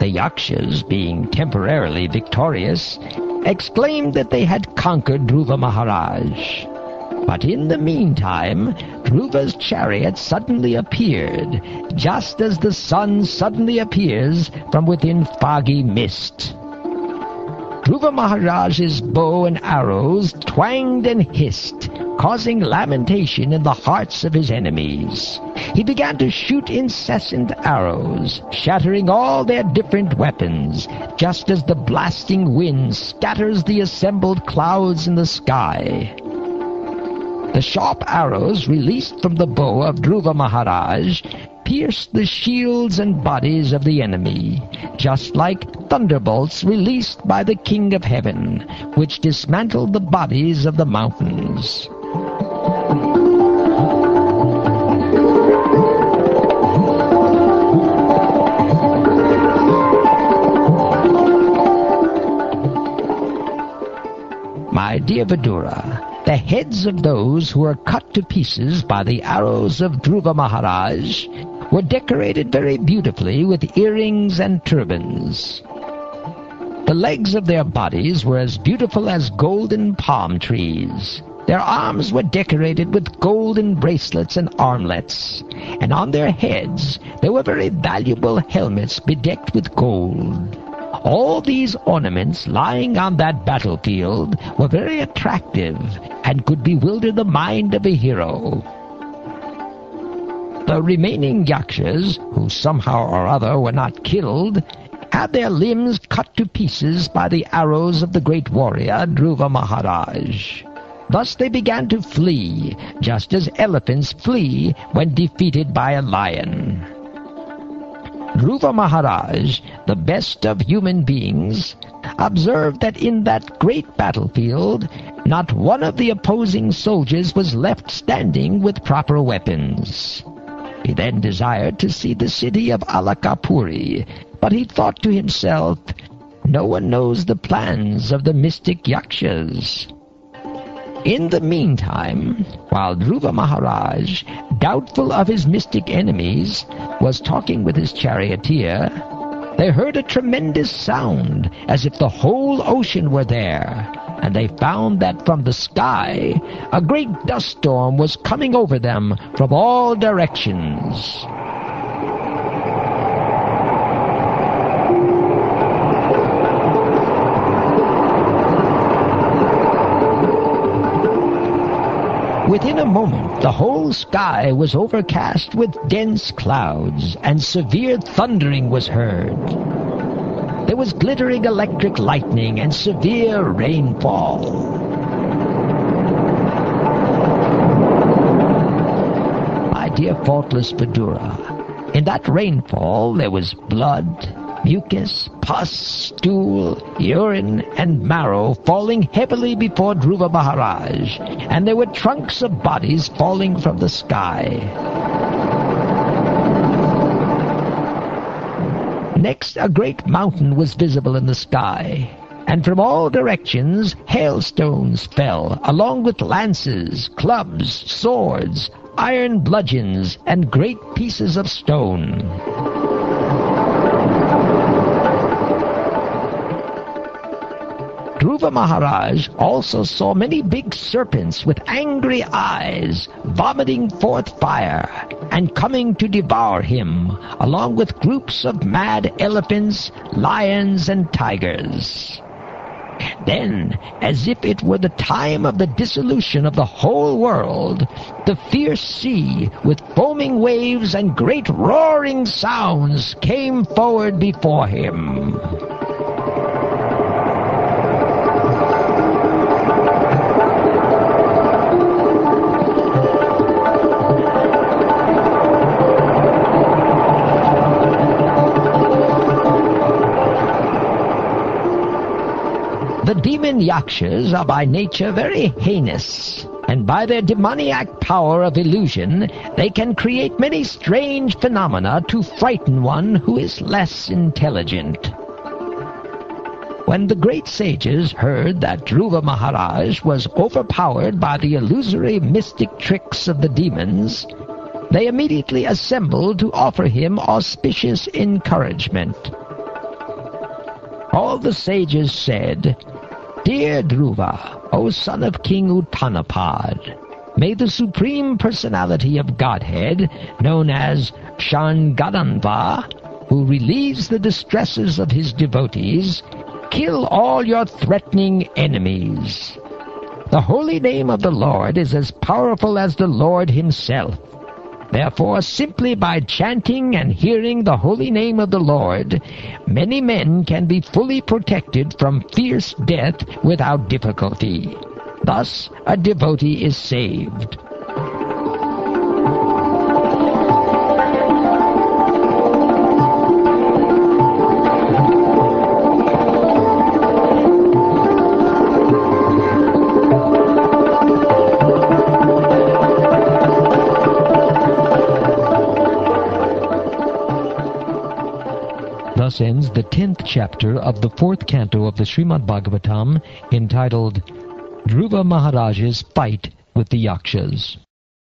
The Yakshas, being temporarily victorious, exclaimed that they had conquered Dhruva Maharaj. But in the meantime, Dhruva's chariot suddenly appeared, just as the sun suddenly appears from within foggy mist. Dhruva Maharaj's bow and arrows twanged and hissed, causing lamentation in the hearts of his enemies. He began to shoot incessant arrows, shattering all their different weapons, just as the blasting wind scatters the assembled clouds in the sky. The sharp arrows released from the bow of Dhruva Maharaj pierced the shields and bodies of the enemy, just like thunderbolts released by the King of Heaven, which dismantled the bodies of the mountains. My dear Vidura, the heads of those who were cut to pieces by the arrows of Dhruva Maharaj were decorated very beautifully with earrings and turbans. The legs of their bodies were as beautiful as golden palm trees. Their arms were decorated with golden bracelets and armlets, and on their heads there were very valuable helmets bedecked with gold. All these ornaments lying on that battlefield were very attractive and could bewilder the mind of a hero. The remaining Yakshas, who somehow or other were not killed, had their limbs cut to pieces by the arrows of the great warrior Dhruva Maharaj. Thus they began to flee, just as elephants flee when defeated by a lion. Dhruva Maharaj, the best of human beings, observed that in that great battlefield not one of the opposing soldiers was left standing with proper weapons. He then desired to see the city of Alakapuri, but he thought to himself, "No one knows the plans of the mystic Yakshas." In the meantime, while Dhruva Maharaj, doubtful of his mystic enemies, was talking with his charioteer, they heard a tremendous sound, as if the whole ocean were there, and they found that from the sky a great dust storm was coming over them from all directions. Within a moment, the whole sky was overcast with dense clouds, and severe thundering was heard. There was glittering electric lightning and severe rainfall. My dear faultless Vidura, in that rainfall there was blood, mucus, pus, stool, urine, and marrow falling heavily before Dhruva Maharaj, and there were trunks of bodies falling from the sky. Next, a great mountain was visible in the sky, and from all directions hailstones fell, along with lances, clubs, swords, iron bludgeons, and great pieces of stone. Dhruva Maharaj also saw many big serpents with angry eyes, vomiting forth fire, and coming to devour him, along with groups of mad elephants, lions, and tigers. Then, as if it were the time of the dissolution of the whole world, the fierce sea, with foaming waves and great roaring sounds, came forward before him. The demon Yakshas are by nature very heinous, and by their demoniac power of illusion they can create many strange phenomena to frighten one who is less intelligent. When the great sages heard that Dhruva Maharaj was overpowered by the illusory mystic tricks of the demons, they immediately assembled to offer him auspicious encouragement. All the sages said, "Dear Dhruva, O son of King Uttanapad, may the Supreme Personality of Godhead, known as Shangadanva, who relieves the distresses of his devotees, kill all your threatening enemies. The holy name of the Lord is as powerful as the Lord himself. Therefore, simply by chanting and hearing the holy name of the Lord, many men can be fully protected from fierce death without difficulty. Thus, a devotee is saved." Thus ends the 10th chapter of the 4th canto of the Shrimad Bhagvatham, entitled Dhruva Maharaj's Fight with the Yakshas.